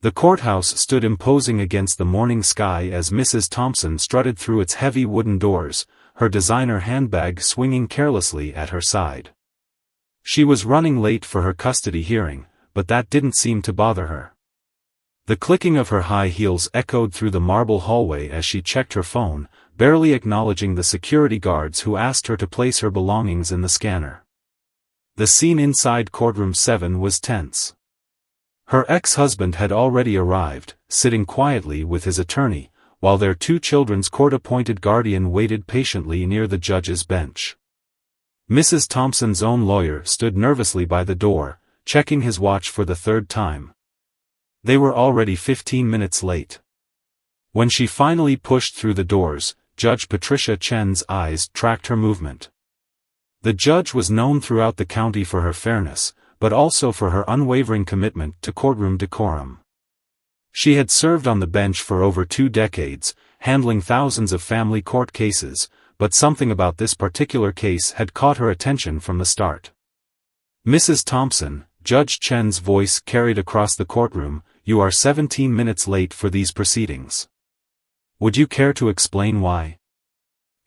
The courthouse stood imposing against the morning sky as Mrs. Thompson strutted through its heavy wooden doors, her designer handbag swinging carelessly at her side. She was running late for her custody hearing, but that didn't seem to bother her. The clicking of her high heels echoed through the marble hallway as she checked her phone, barely acknowledging the security guards who asked her to place her belongings in the scanner. The scene inside courtroom 7 was tense. Her ex-husband had already arrived, sitting quietly with his attorney, while their 2 children's court-appointed guardian waited patiently near the judge's bench. Mrs. Thompson's own lawyer stood nervously by the door, checking his watch for the 3rd time. They were already 15 minutes late. When she finally pushed through the doors, Judge Patricia Chen's eyes tracked her movement. The judge was known throughout the county for her fairness, but also for her unwavering commitment to courtroom decorum. She had served on the bench for over 2 decades, handling thousands of family court cases, but something about this particular case had caught her attention from the start. "Mrs. Thompson," Judge Chen's voice carried across the courtroom, "you are 17 minutes late for these proceedings. Would you care to explain why?"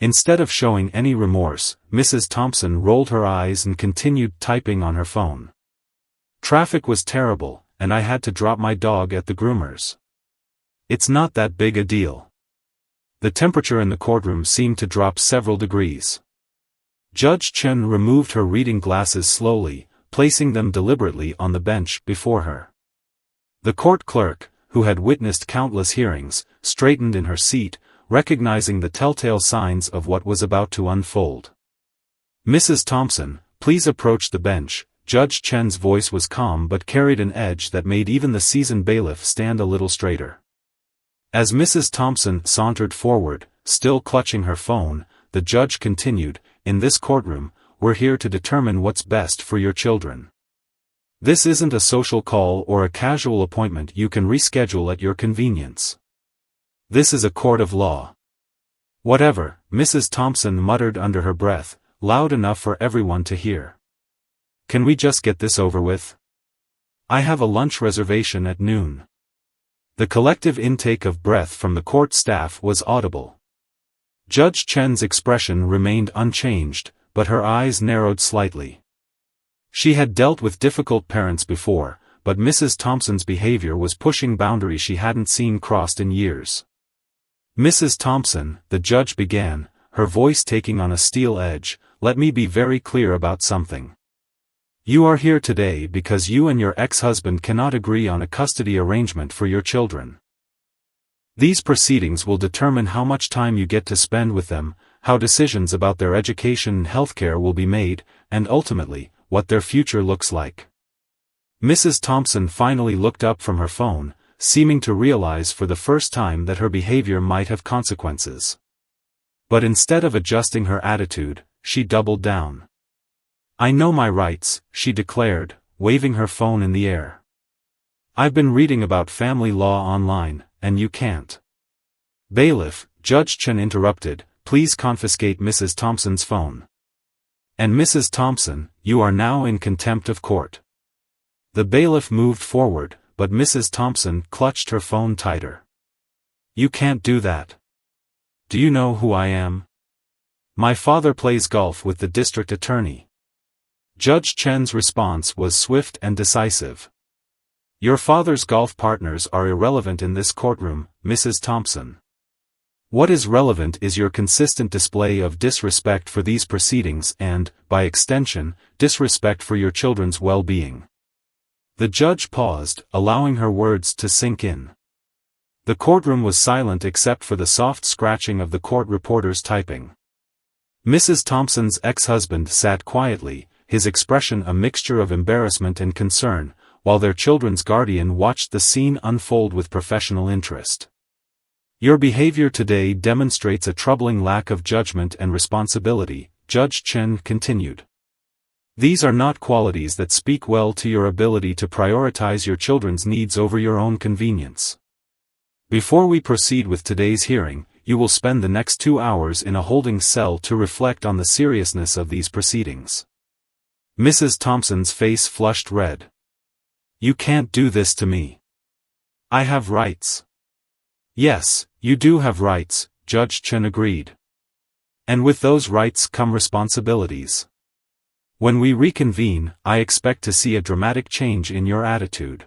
Instead of showing any remorse, Mrs. Thompson rolled her eyes and continued typing on her phone. "Traffic was terrible, and I had to drop my dog at the groomer's. It's not that big a deal." The temperature in the courtroom seemed to drop several degrees. Judge Chen removed her reading glasses slowly, placing them deliberately on the bench before her. The court clerk, who had witnessed countless hearings, straightened in her seat, recognizing the telltale signs of what was about to unfold. "Mrs. Thompson, please approach the bench." Judge Chen's voice was calm but carried an edge that made even the seasoned bailiff stand a little straighter. As Mrs. Thompson sauntered forward, still clutching her phone, the judge continued, "In this courtroom, we're here to determine what's best for your children. This isn't a social call or a casual appointment you can reschedule at your convenience. This is a court of law." "Whatever," Mrs. Thompson muttered under her breath, loud enough for everyone to hear. "Can we just get this over with? I have a lunch reservation at noon." The collective intake of breath from the court staff was audible. Judge Chen's expression remained unchanged, but her eyes narrowed slightly. She had dealt with difficult parents before, but Mrs. Thompson's behavior was pushing boundaries she hadn't seen crossed in years. "Mrs. Thompson," the judge began, her voice taking on a steel edge, "let me be very clear about something. You are here today because you and your ex-husband cannot agree on a custody arrangement for your children. These proceedings will determine how much time you get to spend with them, how decisions about their education and healthcare will be made, and ultimately, what their future looks like." Mrs. Thompson finally looked up from her phone, seeming to realize for the first time that her behavior might have consequences. But instead of adjusting her attitude, she doubled down. "I know my rights," she declared, waving her phone in the air. "I've been reading about family law online, and you can't." "Bailiff," Judge Chen interrupted, "please confiscate Mrs. Thompson's phone. And Mrs. Thompson, you are now in contempt of court." The bailiff moved forward, but Mrs. Thompson clutched her phone tighter. "You can't do that. Do you know who I am? My father plays golf with the district attorney." Judge Chen's response was swift and decisive. "Your father's golf partners are irrelevant in this courtroom, Mrs. Thompson. What is relevant is your consistent display of disrespect for these proceedings and, by extension, disrespect for your children's well-being." The judge paused, allowing her words to sink in. The courtroom was silent except for the soft scratching of the court reporter's typing. Mrs. Thompson's ex-husband sat quietly, his expression a mixture of embarrassment and concern, while their children's guardian watched the scene unfold with professional interest. "Your behavior today demonstrates a troubling lack of judgment and responsibility," Judge Chen continued. "These are not qualities that speak well to your ability to prioritize your children's needs over your own convenience. Before we proceed with today's hearing, you will spend the next 2 hours in a holding cell to reflect on the seriousness of these proceedings." Mrs. Thompson's face flushed red. "You can't do this to me. I have rights. Yes, you do have rights, Judge Chen agreed. And with those rights come responsibilities. When we reconvene, I expect to see a dramatic change in your attitude.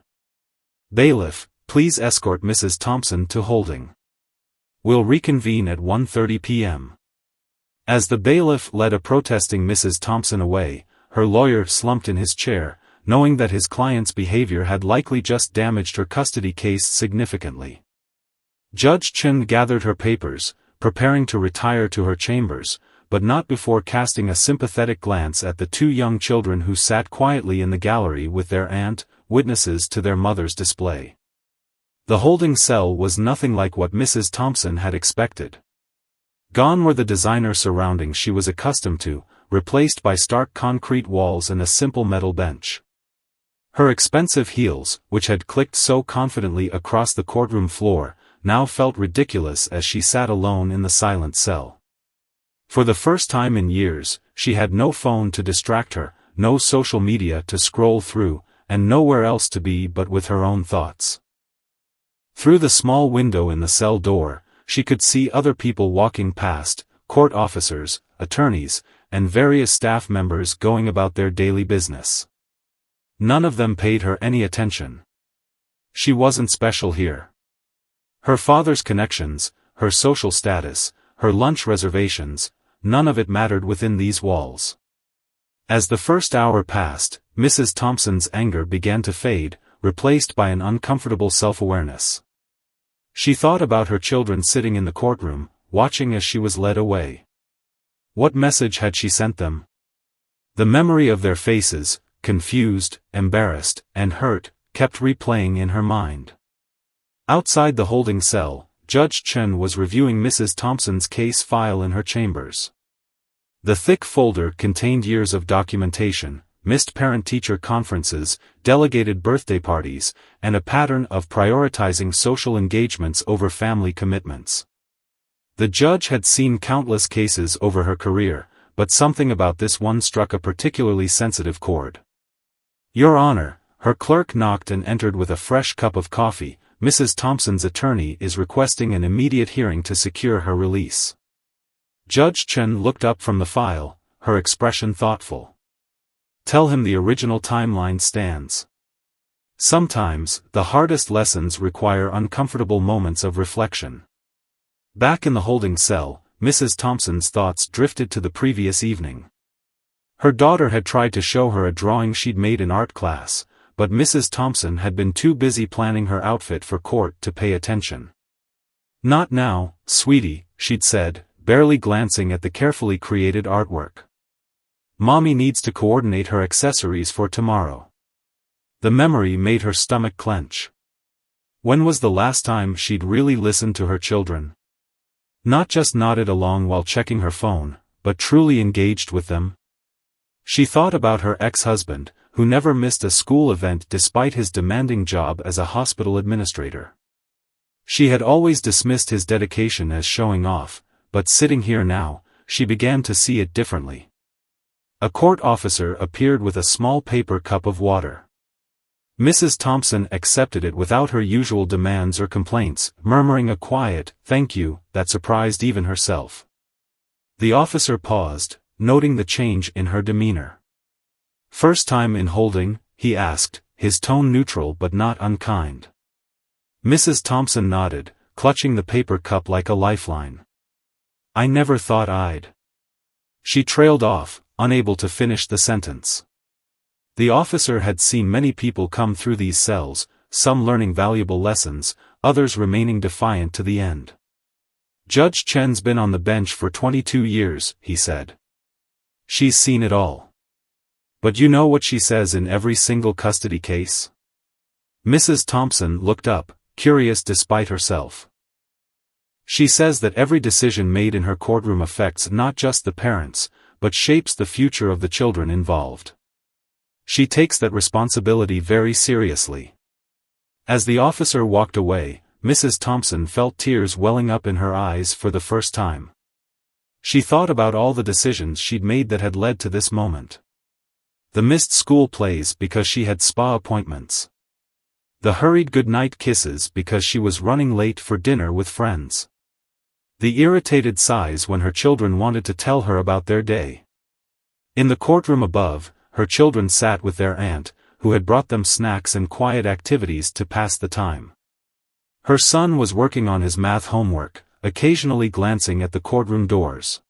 Bailiff, please escort Mrs. Thompson to holding. We'll reconvene at 1:30 p.m. As the bailiff led a protesting Mrs. Thompson away, her lawyer slumped in his chair, knowing that his client's behavior had likely just damaged her custody case significantly. Judge Chen gathered her papers, preparing to retire to her chambers, but not before casting a sympathetic glance at the two young children who sat quietly in the gallery with their aunt, witnesses to their mother's display. The holding cell was nothing like what Mrs. Thompson had expected. Gone were the designer surroundings she was accustomed to, replaced by stark concrete walls and a simple metal bench. Her expensive heels, which had clicked so confidently across the courtroom floor, now felt ridiculous as she sat alone in the silent cell. For the first time in years, she had no phone to distract her, no social media to scroll through, and nowhere else to be but with her own thoughts. Through the small window in the cell door, she could see other people walking past, court officers, attorneys, and various staff members going about their daily business. None of them paid her any attention. She wasn't special here. Her father's connections, her social status, her lunch reservations, none of it mattered within these walls. As the first hour passed, Mrs. Thompson's anger began to fade, replaced by an uncomfortable self-awareness. She thought about her children sitting in the courtroom, watching as she was led away. What message had she sent them? The memory of their faces, confused, embarrassed, and hurt, kept replaying in her mind. Outside the holding cell, Judge Chen was reviewing Mrs. Thompson's case file in her chambers. The thick folder contained years of documentation, missed parent-teacher conferences, delegated birthday parties, and a pattern of prioritizing social engagements over family commitments. The judge had seen countless cases over her career, but something about this one struck a particularly sensitive chord. Your Honor, her clerk knocked and entered with a fresh cup of coffee. Mrs. Thompson's attorney is requesting an immediate hearing to secure her release. Judge Chen looked up from the file, her expression thoughtful. Tell him the original timeline stands. Sometimes, the hardest lessons require uncomfortable moments of reflection. Back in the holding cell, Mrs. Thompson's thoughts drifted to the previous evening. Her daughter had tried to show her a drawing she'd made in art class, but Mrs. Thompson had been too busy planning her outfit for court to pay attention. Not now, sweetie, she'd said, barely glancing at the carefully created artwork. Mommy needs to coordinate her accessories for tomorrow. The memory made her stomach clench. When was the last time she'd really listened to her children? Not just nodded along while checking her phone, but truly engaged with them? She thought about her ex-husband, who never missed a school event despite his demanding job as a hospital administrator. She had always dismissed his dedication as showing off, but sitting here now, she began to see it differently. A court officer appeared with a small paper cup of water. Mrs. Thompson accepted it without her usual demands or complaints, murmuring a quiet, "Thank you," that surprised even herself. The officer paused, noting the change in her demeanor. "First time in holding?" he asked, his tone neutral but not unkind. Mrs. Thompson nodded, clutching the paper cup like a lifeline. "I never thought I'd." She trailed off, unable to finish the sentence. The officer had seen many people come through these cells, some learning valuable lessons, others remaining defiant to the end. "Judge Chen's been on the bench for 22 years, he said. "She's seen it all. But you know what she says in every single custody case?" Mrs. Thompson looked up, curious despite herself. "She says that every decision made in her courtroom affects not just the parents, but shapes the future of the children involved. She takes that responsibility very seriously." As the officer walked away, Mrs. Thompson felt tears welling up in her eyes for the first time. She thought about all the decisions she'd made that had led to this moment. The missed school plays because she had spa appointments. The hurried goodnight kisses because she was running late for dinner with friends. The irritated sighs when her children wanted to tell her about their day. In the courtroom above, her children sat with their aunt, who had brought them snacks and quiet activities to pass the time. Her son was working on his math homework, occasionally glancing at the courtroom doors.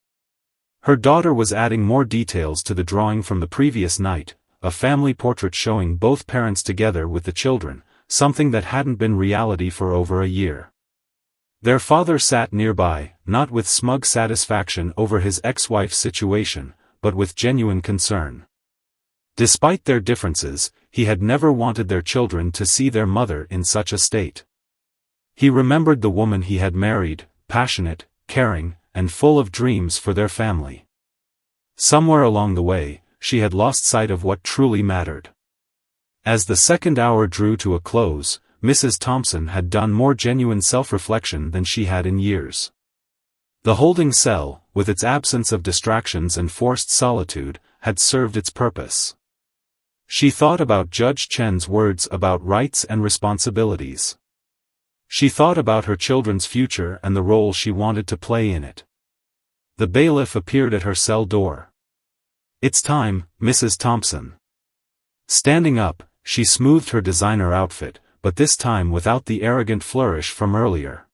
Her daughter was adding more details to the drawing from the previous night, a family portrait showing both parents together with the children, something that hadn't been reality for over a year. Their father sat nearby, not with smug satisfaction over his ex-wife's situation, but with genuine concern. Despite their differences, he had never wanted their children to see their mother in such a state. He remembered the woman he had married, passionate, caring, and full of dreams for their family. Somewhere along the way, she had lost sight of what truly mattered. As the second hour drew to a close, Mrs. Thompson had done more genuine self-reflection than she had in years. The holding cell, with its absence of distractions and forced solitude, had served its purpose. She thought about Judge Chen's words about rights and responsibilities. She thought about her children's future and the role she wanted to play in it. The bailiff appeared at her cell door. "It's time, Mrs. Thompson." Standing up, she smoothed her designer outfit, but this time without the arrogant flourish from earlier.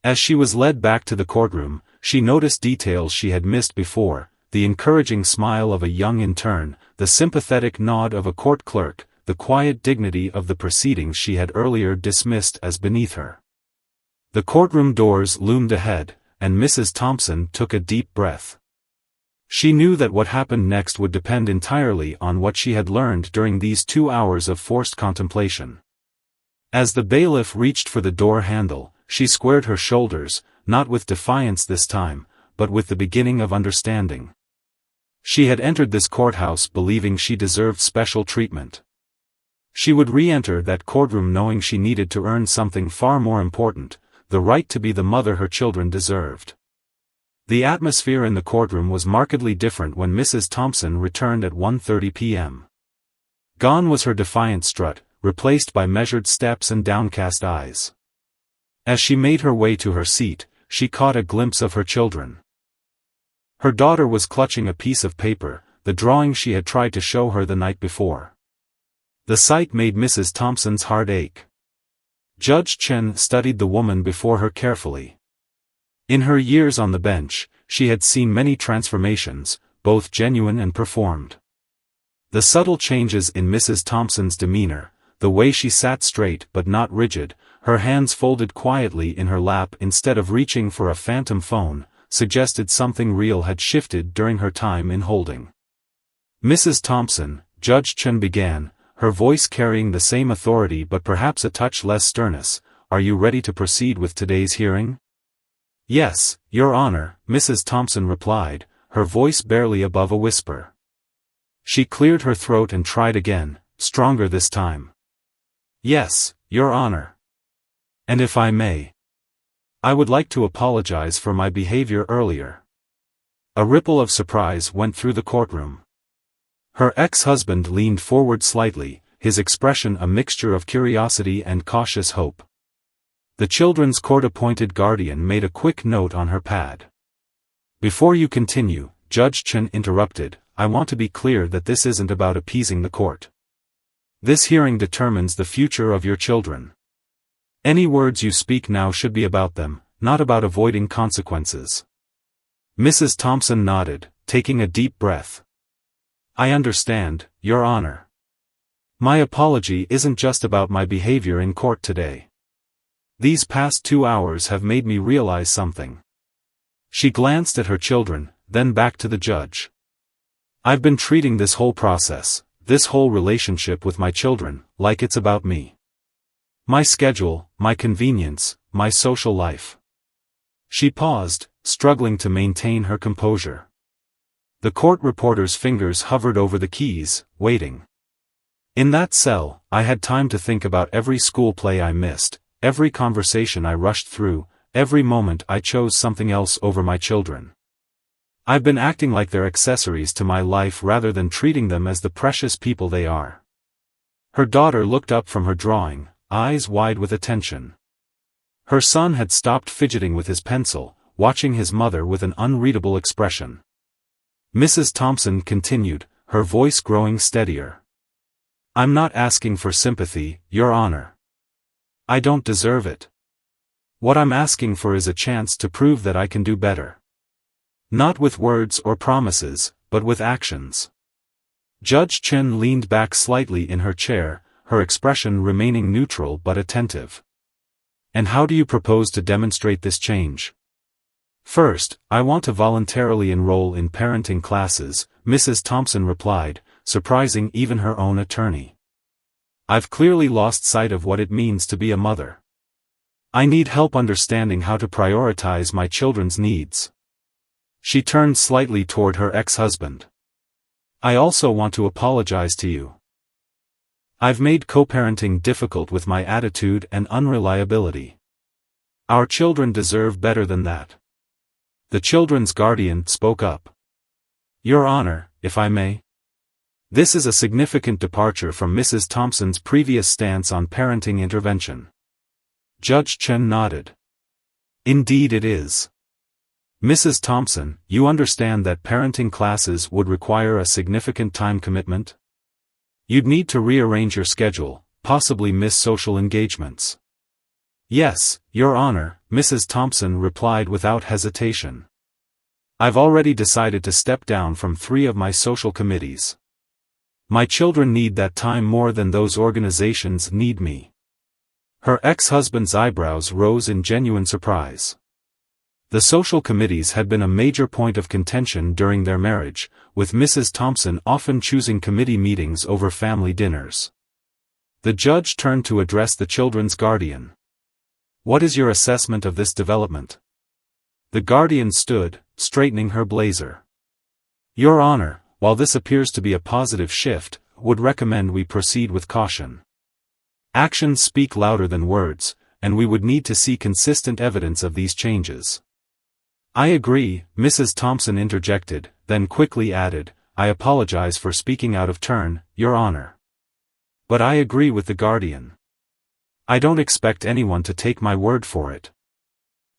As she was led back to the courtroom, she noticed details she had missed before: the encouraging smile of a young intern, the sympathetic nod of a court clerk, the quiet dignity of the proceedings she had earlier dismissed as beneath her. The courtroom doors loomed ahead, and Mrs. Thompson took a deep breath. She knew that what happened next would depend entirely on what she had learned during these 2 hours of forced contemplation. As the bailiff reached for the door handle, she squared her shoulders, not with defiance this time, but with the beginning of understanding. She had entered this courthouse believing she deserved special treatment. She would re-enter that courtroom knowing she needed to earn something far more important: the right to be the mother her children deserved. The atmosphere in the courtroom was markedly different when Mrs. Thompson returned at 1:30 p.m. Gone was her defiant strut, replaced by measured steps and downcast eyes. As she made her way to her seat, she caught a glimpse of her children. Her daughter was clutching a piece of paper, the drawing she had tried to show her the night before. The sight made Mrs. Thompson's heart ache. Judge Chen studied the woman before her carefully. In her years on the bench, she had seen many transformations, both genuine and performed. The subtle changes in Mrs. Thompson's demeanor, the way she sat straight but not rigid, her hands folded quietly in her lap instead of reaching for a phantom phone, suggested something real had shifted during her time in holding. "Mrs. Thompson," Judge Chen began, her voice carrying the same authority but perhaps a touch less sternness, "are you ready to proceed with today's hearing?" "Yes, Your Honor," Mrs. Thompson replied, her voice barely above a whisper. She cleared her throat and tried again, stronger this time. "Yes, Your Honor. And if I may, I would like to apologize for my behavior earlier." A ripple of surprise went through the courtroom. Her ex-husband leaned forward slightly, his expression a mixture of curiosity and cautious hope. The children's court-appointed guardian made a quick note on her pad. "Before you continue," Judge Chen interrupted, "I want to be clear that this isn't about appeasing the court. This hearing determines the future of your children. Any words you speak now should be about them, not about avoiding consequences." Mrs. Thompson nodded, taking a deep breath. "I understand, Your Honor. My apology isn't just about my behavior in court today. These past 2 hours have made me realize something." She glanced at her children, then back to the judge. "I've been treating this whole process, this whole relationship with my children, like it's about me. My schedule, my convenience, my social life." She paused, struggling to maintain her composure. The court reporter's fingers hovered over the keys, waiting. "In that cell, I had time to think about every school play I missed, every conversation I rushed through, every moment I chose something else over my children. I've been acting like they're accessories to my life rather than treating them as the precious people they are." Her daughter looked up from her drawing, eyes wide with attention. Her son had stopped fidgeting with his pencil, watching his mother with an unreadable expression. Mrs. Thompson continued, her voice growing steadier. "I'm not asking for sympathy, Your Honor. I don't deserve it. What I'm asking for is a chance to prove that I can do better. Not with words or promises, but with actions." Judge Chen leaned back slightly in her chair, her expression remaining neutral but attentive. "And how do you propose to demonstrate this change?" "First, I want to voluntarily enroll in parenting classes," Mrs. Thompson replied, surprising even her own attorney. "I've clearly lost sight of what it means to be a mother. I need help understanding how to prioritize my children's needs." She turned slightly toward her ex-husband. "I also want to apologize to you. I've made co-parenting difficult with my attitude and unreliability. Our children deserve better than that." The children's guardian spoke up. "Your Honor, if I may. This is a significant departure from Mrs. Thompson's previous stance on parenting intervention." Judge Chen nodded. "Indeed it is. Mrs. Thompson, you understand that parenting classes would require a significant time commitment? You'd need to rearrange your schedule, possibly miss social engagements." "Yes, Your Honor," Mrs. Thompson replied without hesitation. "I've already decided to step down from 3 of my social committees. My children need that time more than those organizations need me." Her ex-husband's eyebrows rose in genuine surprise. The social committees had been a major point of contention during their marriage, with Mrs. Thompson often choosing committee meetings over family dinners. The judge turned to address the children's guardian. "What is your assessment of this development?" The guardian stood, straightening her blazer. "Your Honor, while this appears to be a positive shift, would recommend we proceed with caution. Actions speak louder than words, and we would need to see consistent evidence of these changes." "I agree," Mrs. Thompson interjected, then quickly added, "I apologize for speaking out of turn, Your Honor. But I agree with the guardian. I don't expect anyone to take my word for it.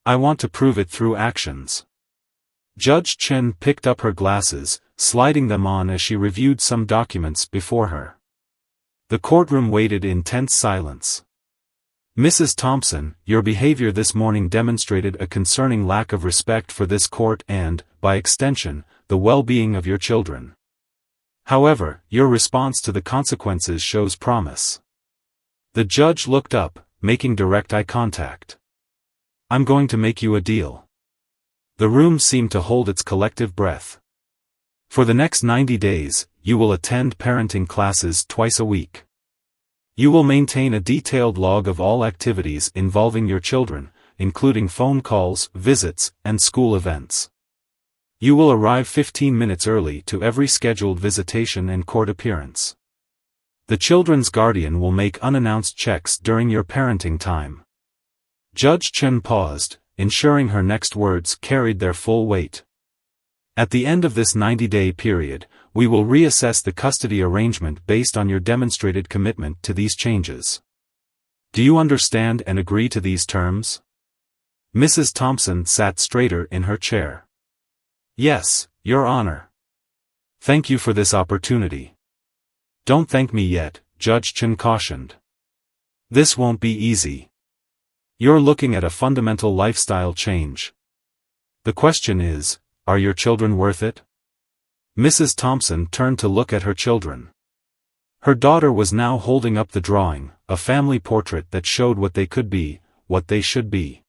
I want to prove it through actions." Judge Chen picked up her glasses, sliding them on as she reviewed some documents before her. The courtroom waited in tense silence. "Mrs. Thompson, your behavior this morning demonstrated a concerning lack of respect for this court and, by extension, the well-being of your children. However, your response to the consequences shows promise." The judge looked up, making direct eye contact. "I'm going to make you a deal." The room seemed to hold its collective breath. "For the next 90 days, you will attend parenting classes twice a week. You will maintain a detailed log of all activities involving your children, including phone calls, visits, and school events. You will arrive 15 minutes early to every scheduled visitation and court appearance. The children's guardian will make unannounced checks during your parenting time." Judge Chen paused, ensuring her next words carried their full weight. "At the end of this 90-day period, we will reassess the custody arrangement based on your demonstrated commitment to these changes. Do you understand and agree to these terms?" Mrs. Thompson sat straighter in her chair. "Yes, Your Honor. Thank you for this opportunity." "Don't thank me yet," Judge Chen cautioned. "This won't be easy. You're looking at a fundamental lifestyle change. The question is, are your children worth it?" Mrs. Thompson turned to look at her children. Her daughter was now holding up the drawing, a family portrait that showed what they could be, what they should be.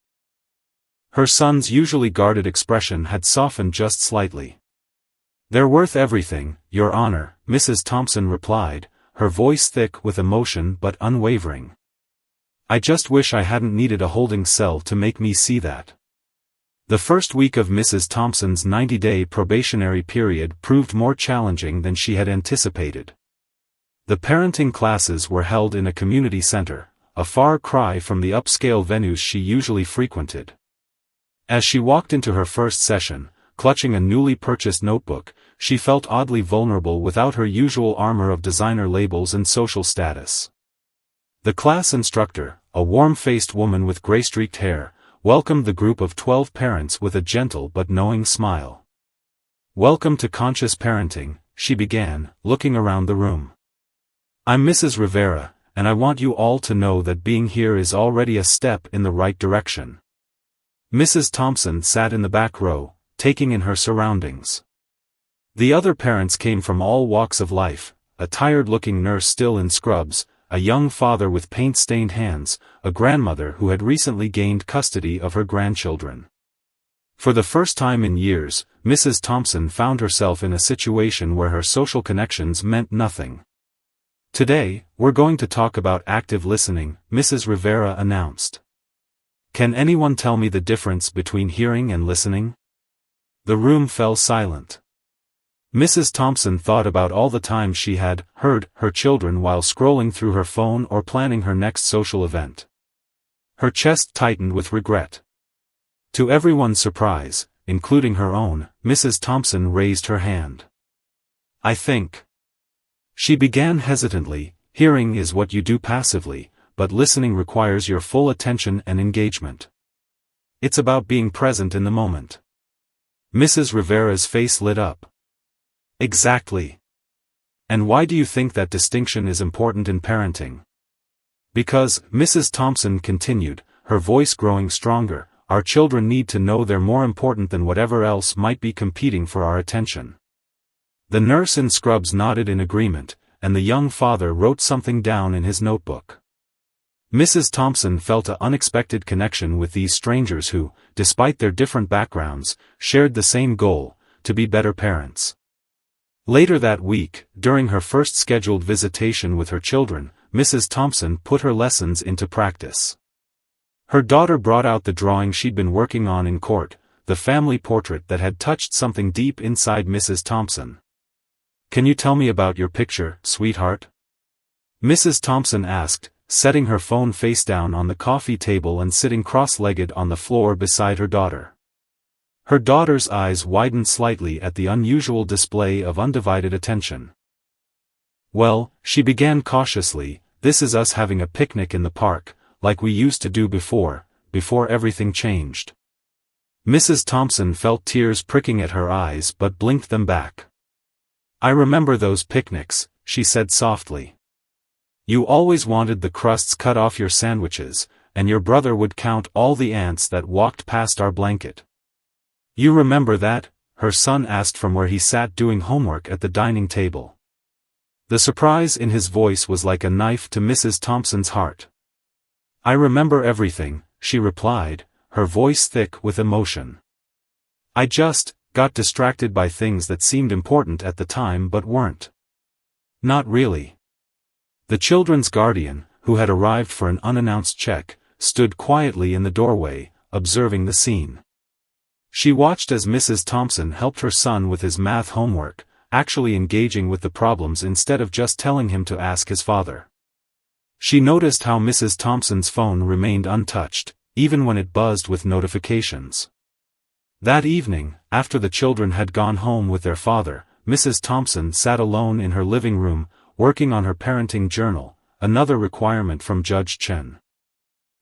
Her son's usually guarded expression had softened just slightly. "They're worth everything, Your Honor," Mrs. Thompson replied, her voice thick with emotion but unwavering. "I just wish I hadn't needed a holding cell to make me see that." The first week of Mrs. Thompson's 90-day probationary period proved more challenging than she had anticipated. The parenting classes were held in a community center, a far cry from the upscale venues she usually frequented. As she walked into her first session, clutching a newly purchased notebook. She felt oddly vulnerable without her usual armor of designer labels and social status. The class instructor, a warm-faced woman with gray-streaked hair, welcomed the group of 12 parents with a gentle but knowing smile. "Welcome to Conscious Parenting," she began, looking around the room. "I'm Mrs. Rivera, and I want you all to know that being here is already a step in the right direction." Mrs. Thompson sat in the back row, taking in her surroundings. The other parents came from all walks of life: a tired-looking nurse still in scrubs, a young father with paint-stained hands, a grandmother who had recently gained custody of her grandchildren. For the first time in years, Mrs. Thompson found herself in a situation where her social connections meant nothing. "Today, we're going to talk about active listening," Mrs. Rivera announced. "Can anyone tell me the difference between hearing and listening?" The room fell silent. Mrs. Thompson thought about all the times she had heard her children while scrolling through her phone or planning her next social event. Her chest tightened with regret. To everyone's surprise, including her own, Mrs. Thompson raised her hand. "I think," she began hesitantly, "hearing is what you do passively, but listening requires your full attention and engagement. It's about being present in the moment." Mrs. Rivera's face lit up. "Exactly. And why do you think that distinction is important in parenting?" "Because," Mrs. Thompson continued, her voice growing stronger, "our children need to know they're more important than whatever else might be competing for our attention." The nurse in scrubs nodded in agreement, and the young father wrote something down in his notebook. Mrs. Thompson felt an unexpected connection with these strangers who, despite their different backgrounds, shared the same goal: to be better parents. Later that week, during her first scheduled visitation with her children, Mrs. Thompson put her lessons into practice. Her daughter brought out the drawing she'd been working on in court, the family portrait that had touched something deep inside Mrs. Thompson. "Can you tell me about your picture, sweetheart?" Mrs. Thompson asked, setting her phone face down on the coffee table and sitting cross-legged on the floor beside her daughter. Her daughter's eyes widened slightly at the unusual display of undivided attention. "Well," she began cautiously, "this is us having a picnic in the park, like we used to do before everything changed." Mrs. Thompson felt tears pricking at her eyes but blinked them back. "I remember those picnics," she said softly. "You always wanted the crusts cut off your sandwiches, and your brother would count all the ants that walked past our blanket." "You remember that?" her son asked from where he sat doing homework at the dining table. The surprise in his voice was like a knife to Mrs. Thompson's heart. "I remember everything," she replied, her voice thick with emotion. "I just got distracted by things that seemed important at the time but weren't." "Not really." The children's guardian, who had arrived for an unannounced check, stood quietly in the doorway, observing the scene. She watched as Mrs. Thompson helped her son with his math homework, actually engaging with the problems instead of just telling him to ask his father. She noticed how Mrs. Thompson's phone remained untouched, even when it buzzed with notifications. That evening, after the children had gone home with their father, Mrs. Thompson sat alone in her living room, working on her parenting journal, another requirement from Judge Chen.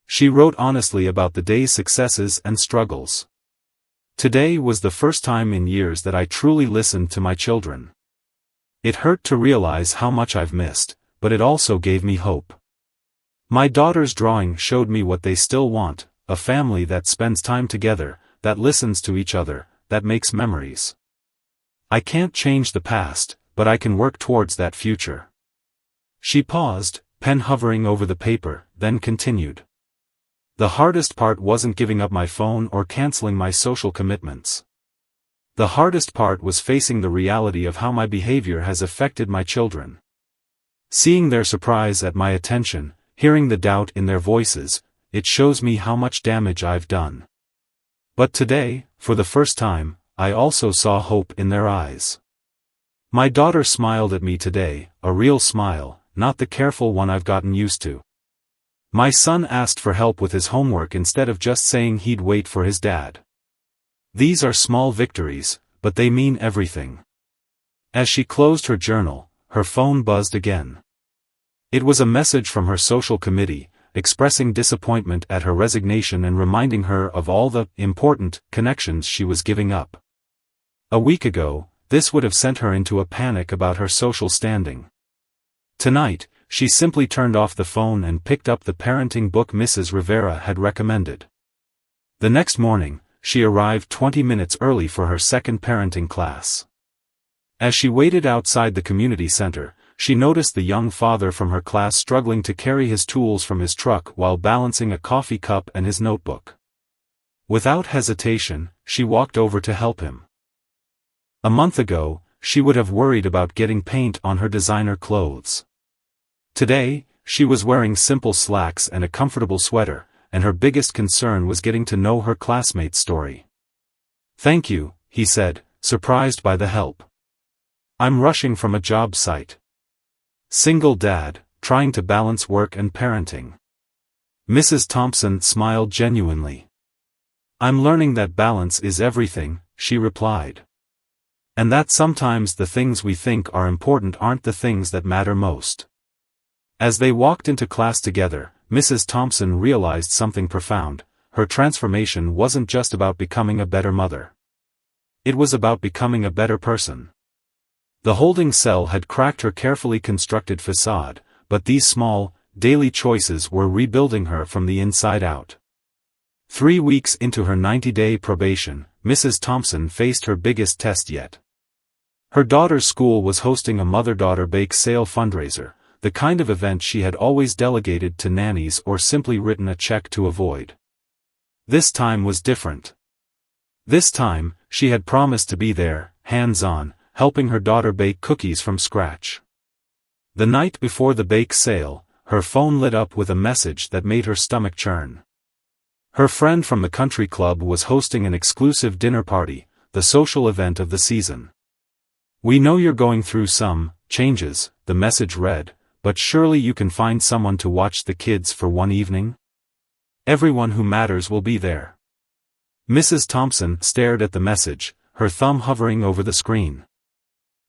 She wrote honestly about the day's successes and struggles. "Today was the first time in years that I truly listened to my children. It hurt to realize how much I've missed, but it also gave me hope. My daughter's drawing showed me what they still want: a family that spends time together, that listens to each other, that makes memories. I can't change the past, but I can work towards that future." She paused, pen hovering over the paper, then continued. "The hardest part wasn't giving up my phone or canceling my social commitments. The hardest part was facing the reality of how my behavior has affected my children. Seeing their surprise at my attention, hearing the doubt in their voices, it shows me how much damage I've done. But today, for the first time, I also saw hope in their eyes. My daughter smiled at me today, a real smile, not the careful one I've gotten used to. My son asked for help with his homework instead of just saying he'd wait for his dad. These are small victories, but they mean everything. As she closed her journal, her phone buzzed again. It was a message from her social committee, expressing disappointment at her resignation and reminding her of all the important connections she was giving up. A week ago, this would have sent her into a panic about her social standing. Tonight, she simply turned off the phone and picked up the parenting book Mrs. Rivera had recommended. The next morning, she arrived 20 minutes early for her second parenting class. As she waited outside the community center, she noticed the young father from her class struggling to carry his tools from his truck while balancing a coffee cup and his notebook. Without hesitation, she walked over to help him. A month ago, she would have worried about getting paint on her designer clothes. Today, she was wearing simple slacks and a comfortable sweater, and her biggest concern was getting to know her classmate's story. "Thank you," he said, surprised by the help. "I'm rushing from a job site. Single dad, trying to balance work and parenting." Mrs. Thompson smiled genuinely. "I'm learning that balance is everything," she replied. "And that sometimes the things we think are important aren't the things that matter most." As they walked into class together, Mrs. Thompson realized something profound. Her transformation wasn't just about becoming a better mother. It was about becoming a better person. The holding cell had cracked her carefully constructed facade, but these small, daily choices were rebuilding her from the inside out. 3 weeks into her 90-day probation, Mrs. Thompson faced her biggest test yet. Her daughter's school was hosting a mother-daughter bake sale fundraiser, the kind of event she had always delegated to nannies or simply written a check to avoid. This time was different. This time, she had promised to be there, hands-on, helping her daughter bake cookies from scratch. The night before the bake sale, her phone lit up with a message that made her stomach churn. Her friend from the country club was hosting an exclusive dinner party, the social event of the season. "We know you're going through some changes," the message read, "but surely you can find someone to watch the kids for one evening? Everyone who matters will be there." Mrs. Thompson stared at the message, her thumb hovering over the screen.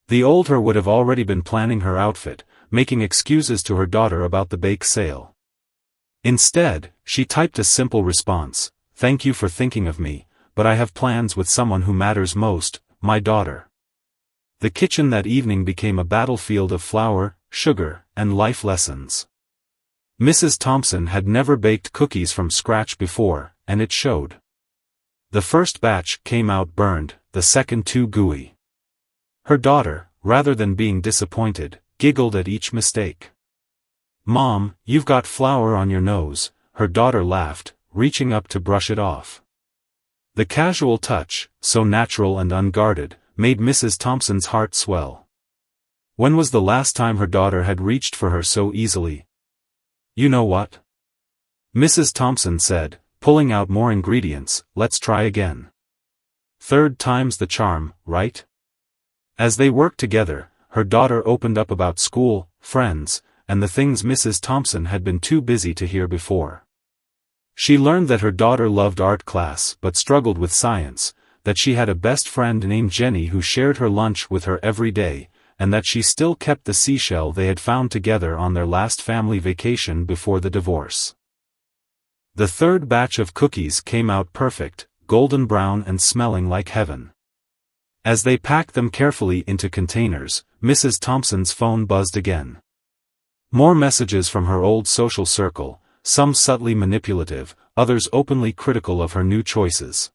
The old her would have already been planning her outfit, making excuses to her daughter about the bake sale. Instead, she typed a simple response: "Thank you for thinking of me, but I have plans with someone who matters most, my daughter." The kitchen that evening became a battlefield of flour, sugar, and life lessons. Mrs. Thompson had never baked cookies from scratch before, and it showed. The first batch came out burned, the second too gooey. Her daughter, rather than being disappointed, giggled at each mistake. "Mom, you've got flour on your nose," her daughter laughed, reaching up to brush it off. The casual touch, so natural and unguarded, made Mrs. Thompson's heart swell. When was the last time her daughter had reached for her so easily? "You know what?" Mrs. Thompson said, pulling out more ingredients, "Let's try again. Third time's the charm, right?" As they worked together, her daughter opened up about school, friends, and the things Mrs. Thompson had been too busy to hear before. She learned that her daughter loved art class but struggled with science, that she had a best friend named Jenny who shared her lunch with her every day, and that she still kept the seashell they had found together on their last family vacation before the divorce. The third batch of cookies came out perfect, golden brown and smelling like heaven. As they packed them carefully into containers, Mrs. Thompson's phone buzzed again. More messages from her old social circle, some subtly manipulative, others openly critical of her new choices.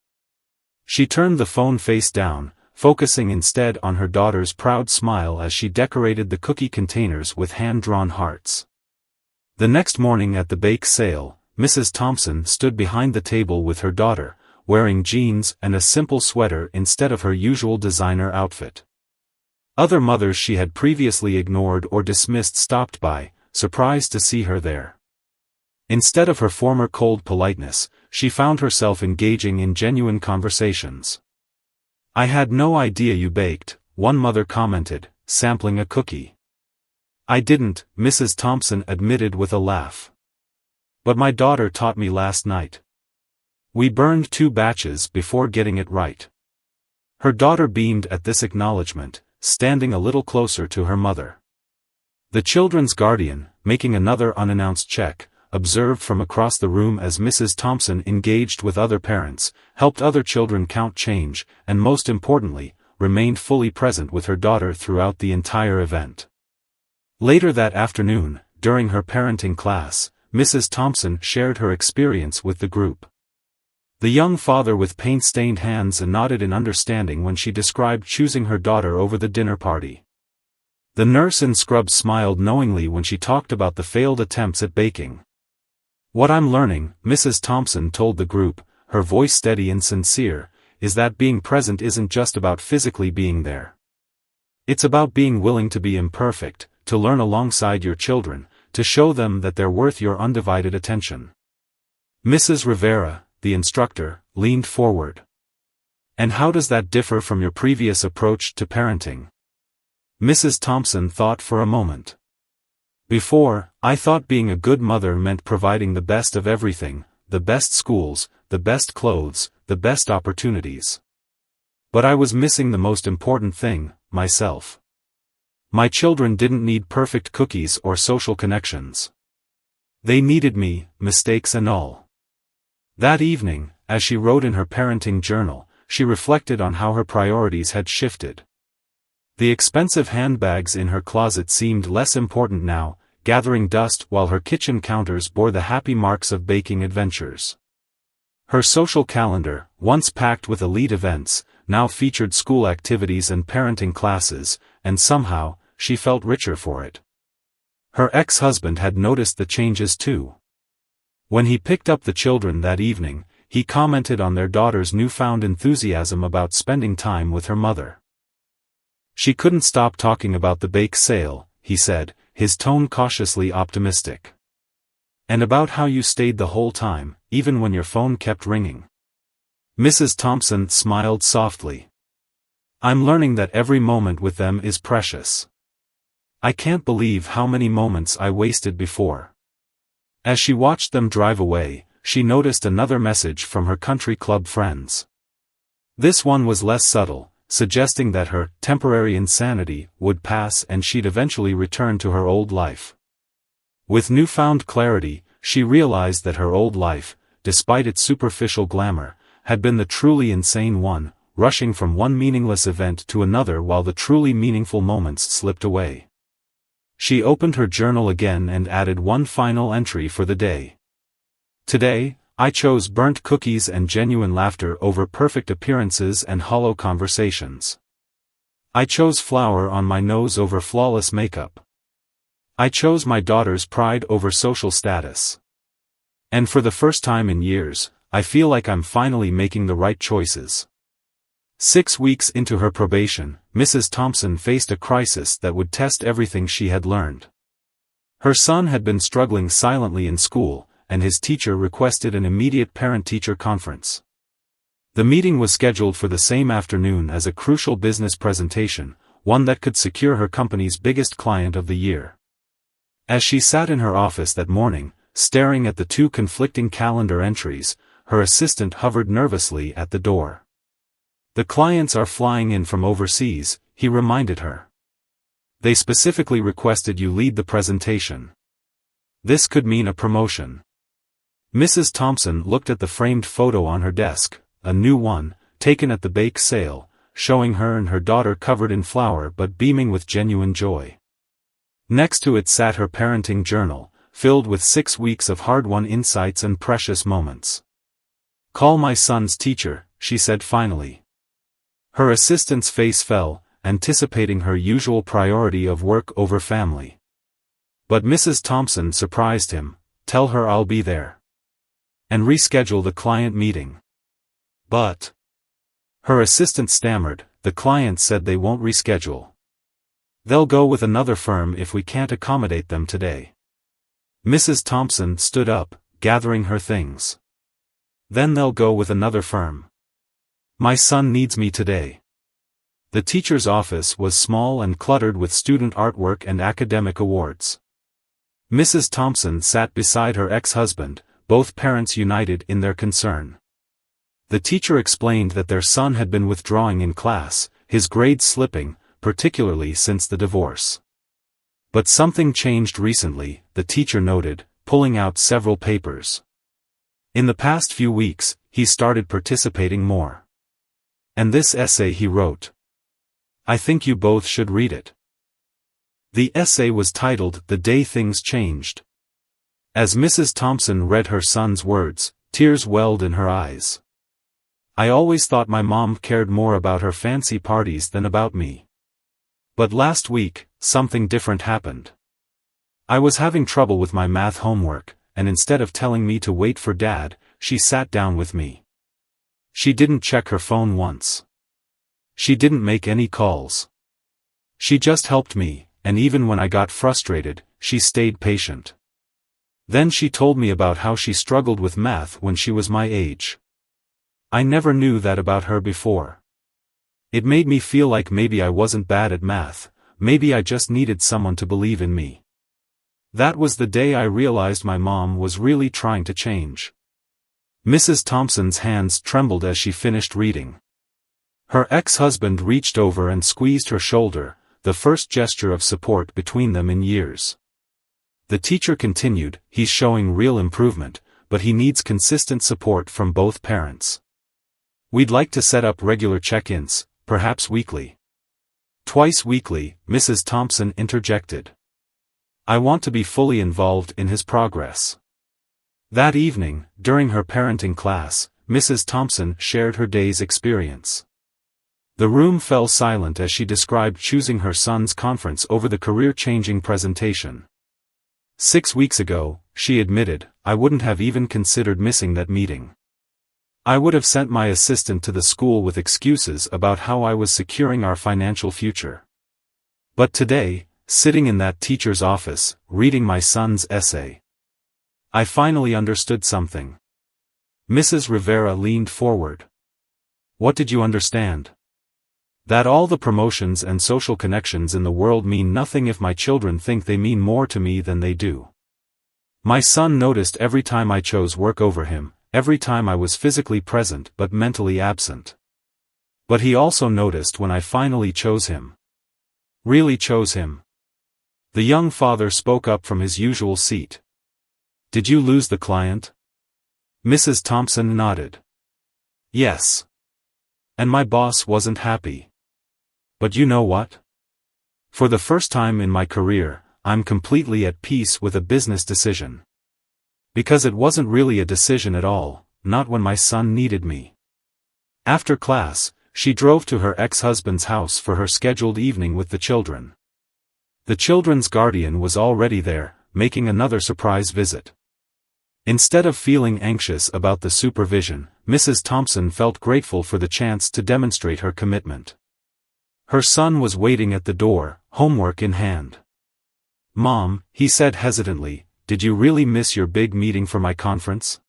She turned the phone face down, focusing instead on her daughter's proud smile as she decorated the cookie containers with hand-drawn hearts. The next morning at the bake sale, Mrs. Thompson stood behind the table with her daughter, wearing jeans and a simple sweater instead of her usual designer outfit. Other mothers she had previously ignored or dismissed stopped by, surprised to see her there. Instead of her former cold politeness, she found herself engaging in genuine conversations. "I had no idea you baked," one mother commented, sampling a cookie. "I didn't," Mrs. Thompson admitted with a laugh. "But my daughter taught me last night." We burned 2 batches before getting it right." Her daughter beamed at this acknowledgement, standing a little closer to her mother. The children's guardian, making another unannounced check, observed from across the room as Mrs. Thompson engaged with other parents, helped other children count change, and most importantly, remained fully present with her daughter throughout the entire event. Later that afternoon, during her parenting class, Mrs. Thompson shared her experience with the group. The young father with paint-stained hands nodded in understanding when she described choosing her daughter over the dinner party. The nurse in scrubs smiled knowingly when she talked about the failed attempts at baking. "What I'm learning," Mrs. Thompson told the group, her voice steady and sincere, "is that being present isn't just about physically being there. It's about being willing to be imperfect, to learn alongside your children, to show them that they're worth your undivided attention." Mrs. Rivera, the instructor, leaned forward. "And how does that differ from your previous approach to parenting?" Mrs. Thompson thought for a moment. "Before, I thought being a good mother meant providing the best of everything, the best schools, the best clothes, the best opportunities. But I was missing the most important thing, myself. My children didn't need perfect cookies or social connections. They needed me, mistakes and all." That evening, as she wrote in her parenting journal, she reflected on how her priorities had shifted. The expensive handbags in her closet seemed less important now, gathering dust while her kitchen counters bore the happy marks of baking adventures. Her social calendar, once packed with elite events, now featured school activities and parenting classes, and somehow, she felt richer for it. Her ex-husband had noticed the changes too. When he picked up the children that evening, he commented on their daughter's newfound enthusiasm about spending time with her mother. "She couldn't stop talking about the bake sale," he said, his tone cautiously optimistic. "And about how you stayed the whole time, even when your phone kept ringing." Mrs. Thompson smiled softly. "I'm learning that every moment with them is precious. I can't believe how many moments I wasted before." As she watched them drive away, she noticed another message from her country club friends. This one was less subtle, suggesting that her temporary insanity would pass and she'd eventually return to her old life. With newfound clarity, she realized that her old life, despite its superficial glamour, had been the truly insane one, rushing from one meaningless event to another while the truly meaningful moments slipped away. She opened her journal again and added one final entry for the day. "Today, I chose burnt cookies and genuine laughter over perfect appearances and hollow conversations. I chose flour on my nose over flawless makeup. I chose my daughter's pride over social status. And for the first time in years, I feel like I'm finally making the right choices." 6 weeks into her probation, Mrs. Thompson faced a crisis that would test everything she had learned. Her son had been struggling silently in school, and his teacher requested an immediate parent-teacher conference. The meeting was scheduled for the same afternoon as a crucial business presentation, one that could secure her company's biggest client of the year. As she sat in her office that morning, staring at the 2 conflicting calendar entries, her assistant hovered nervously at the door. "The clients are flying in from overseas," he reminded her. "They specifically requested you lead the presentation. This could mean a promotion." Mrs. Thompson looked at the framed photo on her desk, a new one, taken at the bake sale, showing her and her daughter covered in flour but beaming with genuine joy. Next to it sat her parenting journal, filled with 6 weeks of hard-won insights and precious moments. "Call my son's teacher," she said finally. Her assistant's face fell, anticipating her usual priority of work over family. But Mrs. Thompson surprised him. "Tell her I'll be there. And reschedule the client meeting." "But..." her assistant stammered, "The client said they won't reschedule. They'll go with another firm if we can't accommodate them today." Mrs. Thompson stood up, gathering her things. "Then they'll go with another firm. My son needs me today." The teacher's office was small and cluttered with student artwork and academic awards. Mrs. Thompson sat beside her ex-husband, both parents united in their concern. The teacher explained that their son had been withdrawing in class, his grades slipping, particularly since the divorce. But something changed recently, the teacher noted, pulling out several papers. In the past few weeks, he started participating more. And this essay he wrote. I think you both should read it. The essay was titled The Day Things Changed. As Mrs. Thompson read her son's words, tears welled in her eyes. I always thought my mom cared more about her fancy parties than about me. But last week, something different happened. I was having trouble with my math homework, and instead of telling me to wait for Dad, she sat down with me. She didn't check her phone once. She didn't make any calls. She just helped me, and even when I got frustrated, she stayed patient. Then she told me about how she struggled with math when she was my age. I never knew that about her before. It made me feel like maybe I wasn't bad at math, maybe I just needed someone to believe in me. That was the day I realized my mom was really trying to change. Mrs. Thompson's hands trembled as she finished reading. Her ex-husband reached over and squeezed her shoulder, the first gesture of support between them in years. The teacher continued, he's showing real improvement, but he needs consistent support from both parents. We'd like to set up regular check-ins, perhaps weekly. Twice weekly, Mrs. Thompson interjected. I want to be fully involved in his progress. That evening, during her parenting class, Mrs. Thompson shared her day's experience. The room fell silent as she described choosing her son's conference over the career-changing presentation. 6 weeks ago, she admitted, I wouldn't have even considered missing that meeting. I would have sent my assistant to the school with excuses about how I was securing our financial future. But today, sitting in that teacher's office, reading my son's essay, I finally understood something. Mrs. Rivera leaned forward. What did you understand? That all the promotions and social connections in the world mean nothing if my children think they mean more to me than they do. My son noticed every time I chose work over him, every time I was physically present but mentally absent. But he also noticed when I finally chose him. Really chose him. The young father spoke up from his usual seat. Did you lose the client? Mrs. Thompson nodded. Yes. And my boss wasn't happy. But you know what? For the first time in my career, I'm completely at peace with a business decision. Because it wasn't really a decision at all, not when my son needed me. After class, she drove to her ex-husband's house for her scheduled evening with the children. The children's guardian was already there, making another surprise visit. Instead of feeling anxious about the supervision, Mrs. Thompson felt grateful for the chance to demonstrate her commitment. Her son was waiting at the door, homework in hand. Mom, he said hesitantly, did you really miss your big meeting for my conference?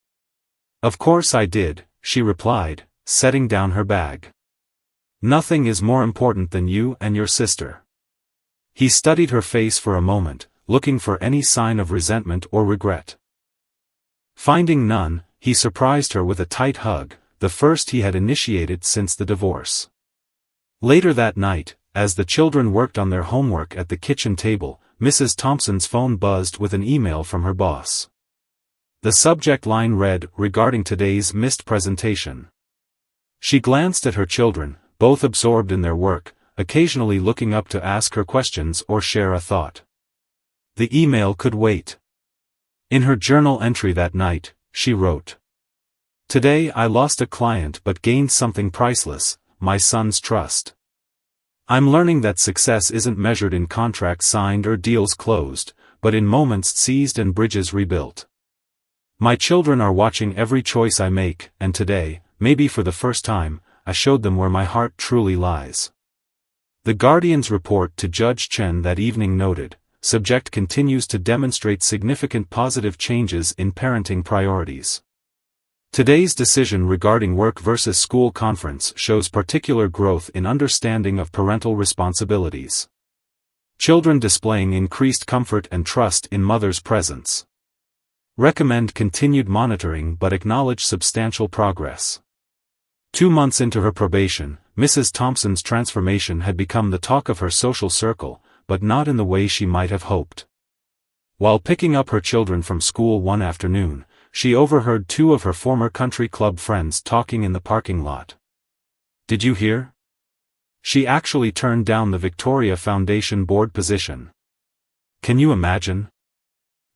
Of course I did, she replied, setting down her bag. Nothing is more important than you and your sister. He studied her face for a moment, looking for any sign of resentment or regret. Finding none, he surprised her with a tight hug, the first he had initiated since the divorce. Later that night, as the children worked on their homework at the kitchen table, Mrs. Thompson's phone buzzed with an email from her boss. The subject line read, regarding today's missed presentation. She glanced at her children, both absorbed in their work, occasionally looking up to ask her questions or share a thought. The email could wait. In her journal entry that night, she wrote, Today I lost a client but gained something priceless, my son's trust. I'm learning that success isn't measured in contracts signed or deals closed, but in moments seized and bridges rebuilt. My children are watching every choice I make, and today, maybe for the first time, I showed them where my heart truly lies. The Guardian's report to Judge Chen that evening noted, subject continues to demonstrate significant positive changes in parenting priorities. Today's decision regarding work versus school conference shows particular growth in understanding of parental responsibilities. Children displaying increased comfort and trust in mother's presence. Recommend continued monitoring but acknowledge substantial progress. 2 months into her probation, Mrs. Thompson's transformation had become the talk of her social circle, but not in the way she might have hoped. While picking up her children from school one afternoon, she overheard two of her former country club friends talking in the parking lot. "Did you hear? She actually turned down the Victoria Foundation board position. Can you imagine?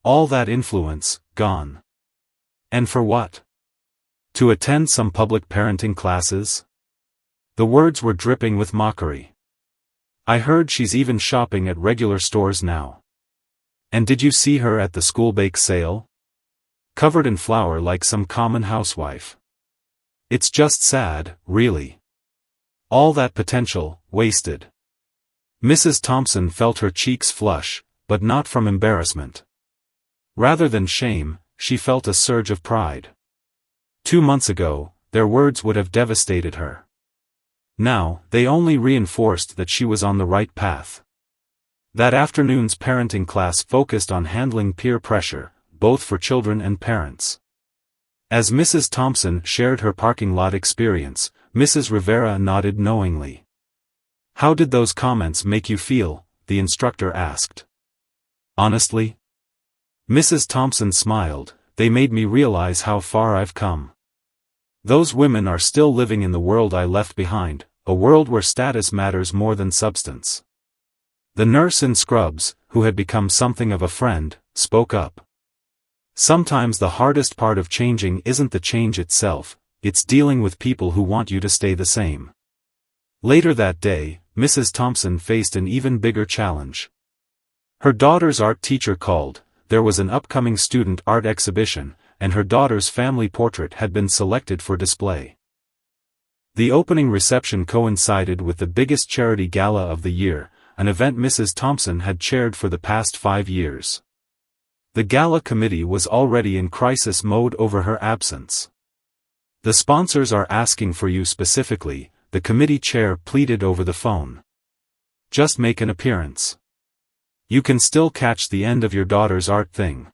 All that influence, gone. And for what? To attend some public parenting classes?" The words were dripping with mockery. "I heard she's even shopping at regular stores now. And did you see her at the school bake sale? Covered in flour like some common housewife. It's just sad, really. All that potential, wasted." Mrs. Thompson felt her cheeks flush, but not from embarrassment. Rather than shame, she felt a surge of pride. 2 months ago, their words would have devastated her. Now, they only reinforced that she was on the right path. That afternoon's parenting class focused on handling peer pressure, both for children and parents. As Mrs. Thompson shared her parking lot experience, Mrs. Rivera nodded knowingly. "How did those comments make you feel?" the instructor asked. "Honestly?" Mrs. Thompson smiled, "They made me realize how far I've come. Those women are still living in the world I left behind, a world where status matters more than substance." The nurse in scrubs, who had become something of a friend, spoke up. "Sometimes the hardest part of changing isn't the change itself, it's dealing with people who want you to stay the same." Later that day, Mrs. Thompson faced an even bigger challenge. Her daughter's art teacher called. There was an upcoming student art exhibition, and her daughter's family portrait had been selected for display. The opening reception coincided with the biggest charity gala of the year, an event Mrs. Thompson had chaired for the past 5 years. The gala committee was already in crisis mode over her absence. "The sponsors are asking for you specifically," the committee chair pleaded over the phone. "Just make an appearance. You can still catch the end of your daughter's art thing."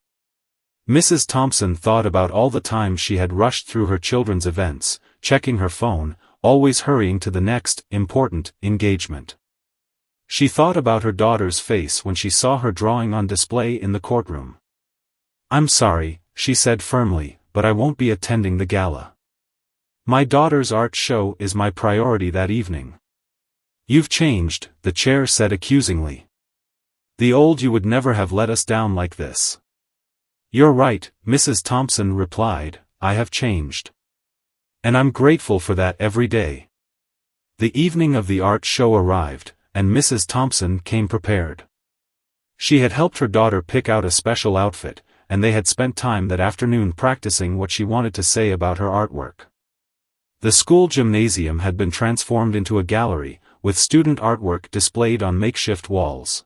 Mrs. Thompson thought about all the times she had rushed through her children's events, checking her phone, always hurrying to the next, important, engagement. She thought about her daughter's face when she saw her drawing on display in the courtroom. "I'm sorry," she said firmly, "but I won't be attending the gala. My daughter's art show is my priority that evening." "You've changed," the chair said accusingly. "The old you would never have let us down like this." "You're right," Mrs. Thompson replied, "I have changed. And I'm grateful for that every day." The evening of the art show arrived, and Mrs. Thompson came prepared. She had helped her daughter pick out a special outfit, and they had spent time that afternoon practicing what she wanted to say about her artwork. The school gymnasium had been transformed into a gallery, with student artwork displayed on makeshift walls.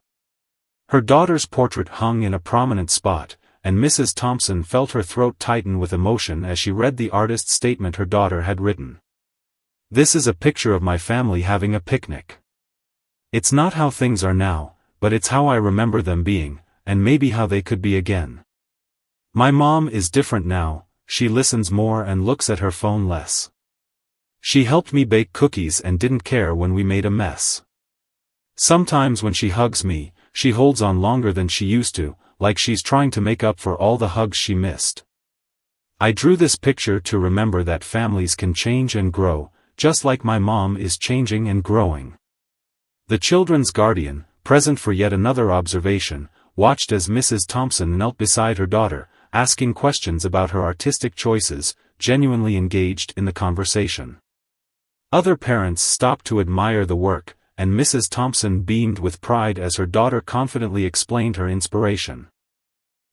Her daughter's portrait hung in a prominent spot, and Mrs. Thompson felt her throat tighten with emotion as she read the artist's statement her daughter had written. "This is a picture of my family having a picnic. It's not how things are now, but it's how I remember them being, and maybe how they could be again. My mom is different now, she listens more and looks at her phone less. She helped me bake cookies and didn't care when we made a mess. Sometimes when she hugs me, she holds on longer than she used to, like she's trying to make up for all the hugs she missed. I drew this picture to remember that families can change and grow, just like my mom is changing and growing." The children's guardian, present for yet another observation, watched as Mrs. Thompson knelt beside her daughter, asking questions about her artistic choices, genuinely engaged in the conversation. Other parents stopped to admire the work, and Mrs. Thompson beamed with pride as her daughter confidently explained her inspiration.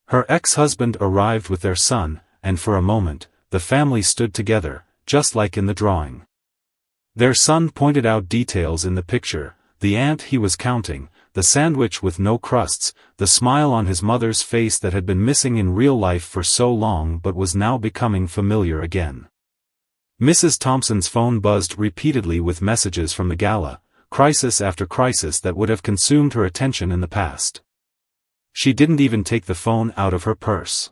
Her ex-husband arrived with their son, and for a moment, the family stood together, just like in the drawing. Their son pointed out details in the picture: the ant he was counting, the sandwich with no crusts, the smile on his mother's face that had been missing in real life for so long but was now becoming familiar again. Mrs. Thompson's phone buzzed repeatedly with messages from the gala, crisis after crisis that would have consumed her attention in the past. She didn't even take the phone out of her purse.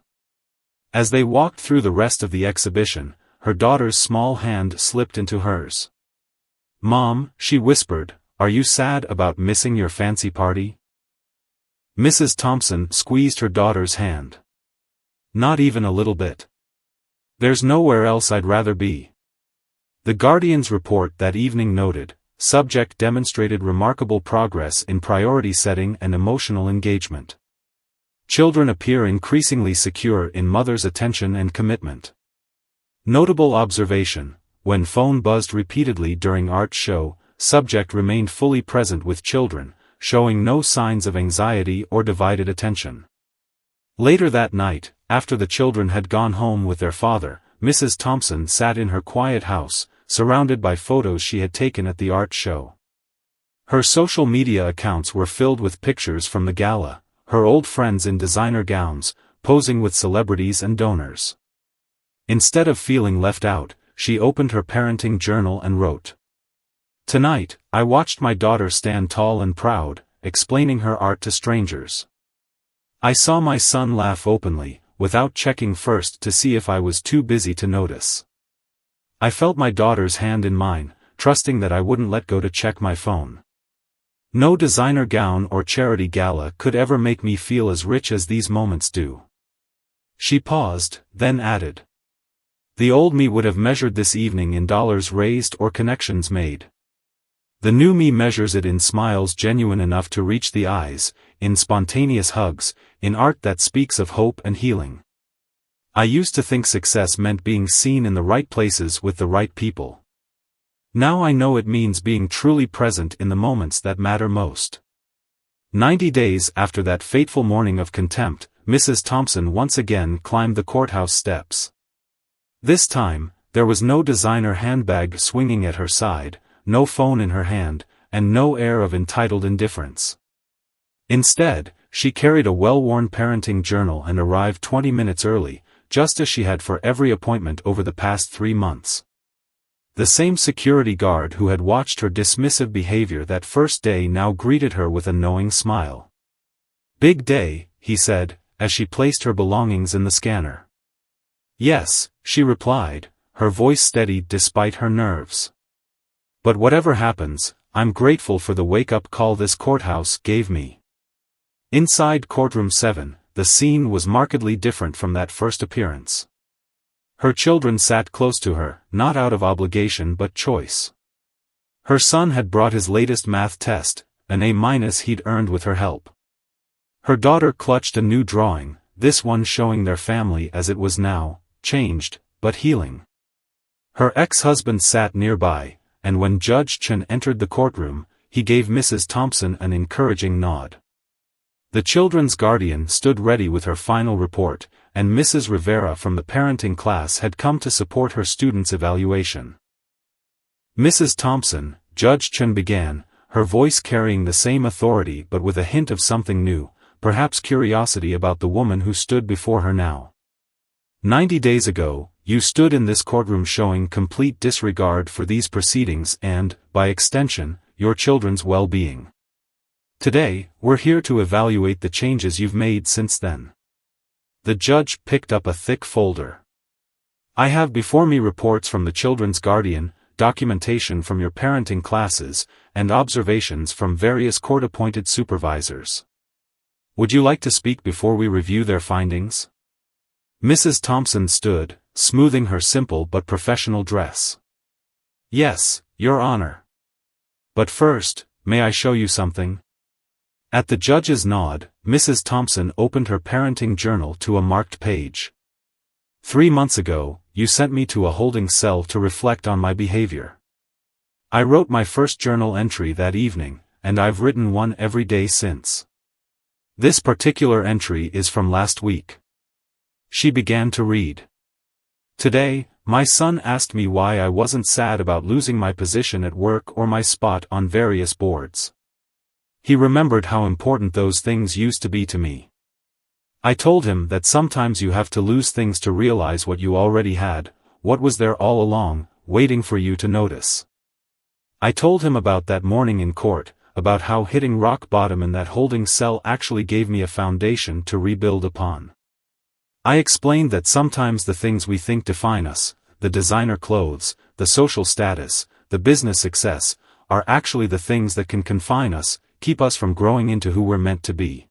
As they walked through the rest of the exhibition, her daughter's small hand slipped into hers. "Mom," she whispered, "are you sad about missing your fancy party?" Mrs. Thompson squeezed her daughter's hand. "Not even a little bit. There's nowhere else I'd rather be." The Guardian's report that evening noted, subject demonstrated remarkable progress in priority setting and emotional engagement. Children appear increasingly secure in mother's attention and commitment. Notable observation: when phone buzzed repeatedly during art show, subject remained fully present with children, showing no signs of anxiety or divided attention. Later that night, after the children had gone home with their father, Mrs. Thompson sat in her quiet house, surrounded by photos she had taken at the art show. Her social media accounts were filled with pictures from the gala, her old friends in designer gowns, posing with celebrities and donors. Instead of feeling left out, she opened her parenting journal and wrote, "Tonight, I watched my daughter stand tall and proud, explaining her art to strangers. I saw my son laugh openly, without checking first to see if I was too busy to notice. I felt my daughter's hand in mine, trusting that I wouldn't let go to check my phone. No designer gown or charity gala could ever make me feel as rich as these moments do." She paused, then added, "The old me would have measured this evening in dollars raised or connections made. The new me measures it in smiles genuine enough to reach the eyes, in spontaneous hugs, in art that speaks of hope and healing. I used to think success meant being seen in the right places with the right people. Now I know it means being truly present in the moments that matter most." 90 days after that fateful morning of contempt, Mrs. Thompson once again climbed the courthouse steps. This time, there was no designer handbag swinging at her side, no phone in her hand, and no air of entitled indifference. Instead, she carried a well-worn parenting journal and arrived 20 minutes early, just as she had for every appointment over the past 3 months. The same security guard who had watched her dismissive behavior that first day now greeted her with a knowing smile. "Big day," he said, as she placed her belongings in the scanner. "Yes," she replied, her voice steady despite her nerves. "But whatever happens, I'm grateful for the wake-up call this courthouse gave me." Inside courtroom 7, the scene was markedly different from that first appearance. Her children sat close to her, not out of obligation but choice. Her son had brought his latest math test, an A- he'd earned with her help. Her daughter clutched a new drawing, this one showing their family as it was now, changed, but healing. Her ex-husband sat nearby, and when Judge Chen entered the courtroom, he gave Mrs. Thompson an encouraging nod. The children's guardian stood ready with her final report, and Mrs. Rivera from the parenting class had come to support her students' evaluation. "Mrs. Thompson," Judge Chen began, her voice carrying the same authority but with a hint of something new, perhaps curiosity about the woman who stood before her now. 90 days ago, you stood in this courtroom showing complete disregard for these proceedings and, by extension, your children's well-being. Today, we're here to evaluate the changes you've made since then." The judge picked up a thick folder. "I have before me reports from the children's guardian, documentation from your parenting classes, and observations from various court-appointed supervisors. Would you like to speak before we review their findings?" Mrs. Thompson stood, smoothing her simple but professional dress. "Yes, Your Honor. But first, may I show you something?" At the judge's nod, Mrs. Thompson opened her parenting journal to a marked page. 3 months ago, you sent me to a holding cell to reflect on my behavior. I wrote my first journal entry that evening, and I've written one every day since. This particular entry is from last week." She began to read. "Today, my son asked me why I wasn't sad about losing my position at work or my spot on various boards. He remembered how important those things used to be to me. I told him that sometimes you have to lose things to realize what you already had, what was there all along, waiting for you to notice. I told him about that morning in court, about how hitting rock bottom in that holding cell actually gave me a foundation to rebuild upon. I explained that sometimes the things we think define us, the designer clothes, the social status, the business success, are actually the things that can confine us, keep us from growing into who we're meant to be.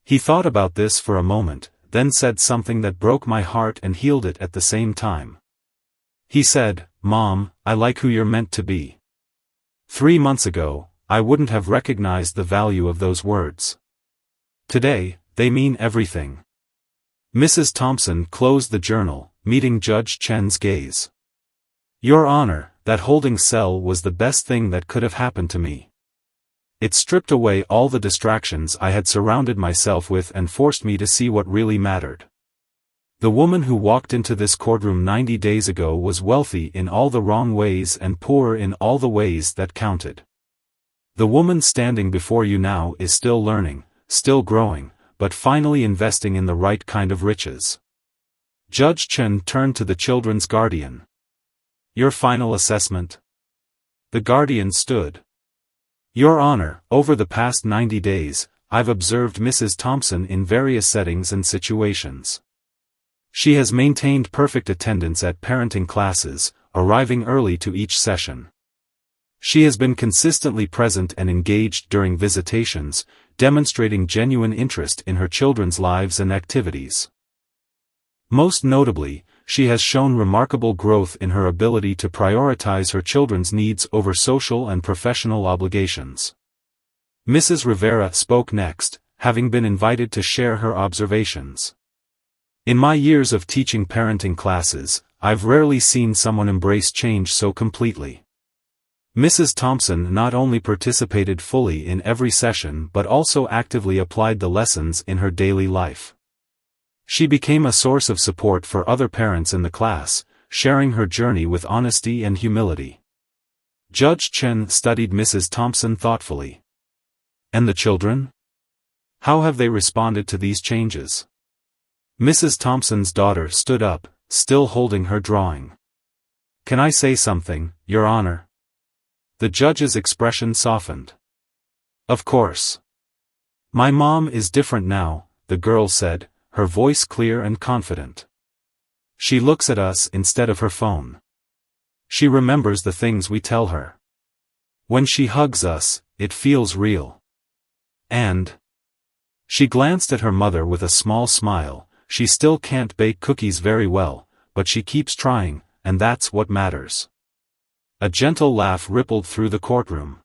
He thought about this for a moment, then said something that broke my heart and healed it at the same time. He said, "Mom, I like who you're meant to be." 3 months ago, I wouldn't have recognized the value of those words. Today, they mean everything. Mrs. Thompson closed the journal, meeting Judge Chen's gaze. "Your Honor, that holding cell was the best thing that could have happened to me. It stripped away all the distractions I had surrounded myself with and forced me to see what really mattered. The woman who walked into this courtroom 90 days ago was wealthy in all the wrong ways and poor in all the ways that counted. The woman standing before you now is still learning, still growing, but finally investing in the right kind of riches." Judge Chen turned to the children's guardian. "Your final assessment?" The guardian stood. "Your Honor, over the past 90 days, I've observed Mrs. Thompson in various settings and situations. She has maintained perfect attendance at parenting classes, arriving early to each session. She has been consistently present and engaged during visitations, demonstrating genuine interest in her children's lives and activities. Most notably, she has shown remarkable growth in her ability to prioritize her children's needs over social and professional obligations." Mrs. Rivera spoke next, having been invited to share her observations. "In my years of teaching parenting classes, I've rarely seen someone embrace change so completely. Mrs. Thompson not only participated fully in every session but also actively applied the lessons in her daily life. She became a source of support for other parents in the class, sharing her journey with honesty and humility." Judge Chen studied Mrs. Thompson thoughtfully. "And the children? How have they responded to these changes?" Mrs. Thompson's daughter stood up, still holding her drawing. "Can I say something, Your Honor?" The judge's expression softened. "Of course. My mom is different now," the girl said, her voice clear and confident. "She looks at us instead of her phone. She remembers the things we tell her. When she hugs us, it feels real. And..." She glanced at her mother with a small smile. "She still can't bake cookies very well, but she keeps trying, and that's what matters." A gentle laugh rippled through the courtroom.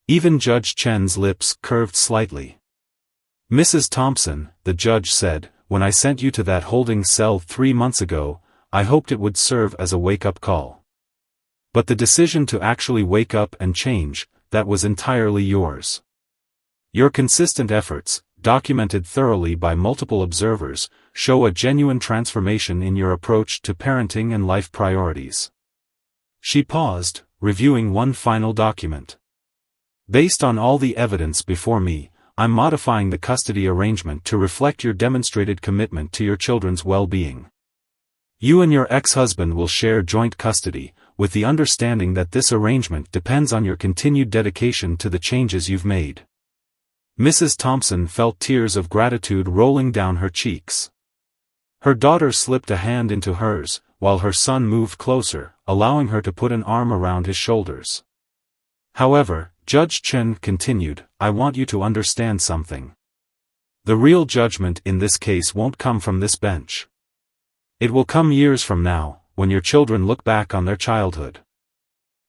Even Judge Chen's lips curved slightly. "Mrs. Thompson," the judge said, "when I sent you to that holding cell 3 months ago, I hoped it would serve as a wake-up call. But the decision to actually wake up and change, that was entirely yours. Your consistent efforts, documented thoroughly by multiple observers, show a genuine transformation in your approach to parenting and life priorities." She paused, reviewing one final document. "Based on all the evidence before me, I'm modifying the custody arrangement to reflect your demonstrated commitment to your children's well-being. You and your ex-husband will share joint custody, with the understanding that this arrangement depends on your continued dedication to the changes you've made." Mrs. Thompson felt tears of gratitude rolling down her cheeks. Her daughter slipped a hand into hers, while her son moved closer, allowing her to put an arm around his shoulders. "However," Judge Chen continued, "I want you to understand something. The real judgment in this case won't come from this bench. It will come years from now, when your children look back on their childhood.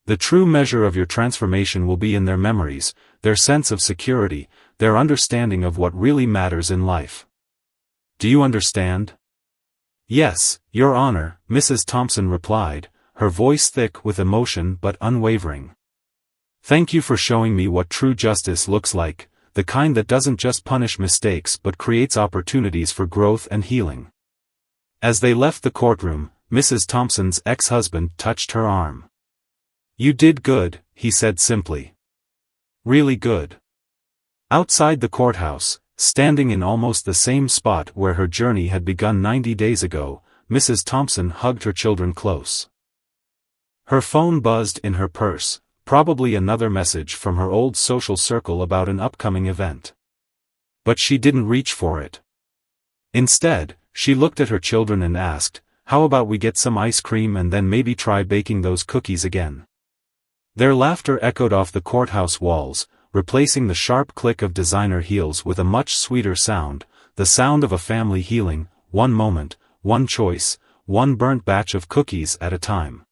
The true measure of your transformation will be in their memories, their sense of security, their understanding of what really matters in life. Do you understand?" "Yes, Your Honor," Mrs. Thompson replied, her voice thick with emotion but unwavering. "Thank you for showing me what true justice looks like, the kind that doesn't just punish mistakes but creates opportunities for growth and healing." As they left the courtroom, Mrs. Thompson's ex-husband touched her arm. "You did good," he said simply. "Really good." Outside the courthouse, standing in almost the same spot where her journey had begun 90 days ago, Mrs. Thompson hugged her children close. Her phone buzzed in her purse, probably another message from her old social circle about an upcoming event. But she didn't reach for it. Instead, she looked at her children and asked, how about we get some ice cream and then maybe try baking those cookies again? Their laughter echoed off the courthouse walls, replacing the sharp click of designer heels with a much sweeter sound, the sound of a family healing, one moment, one choice, one burnt batch of cookies at a time.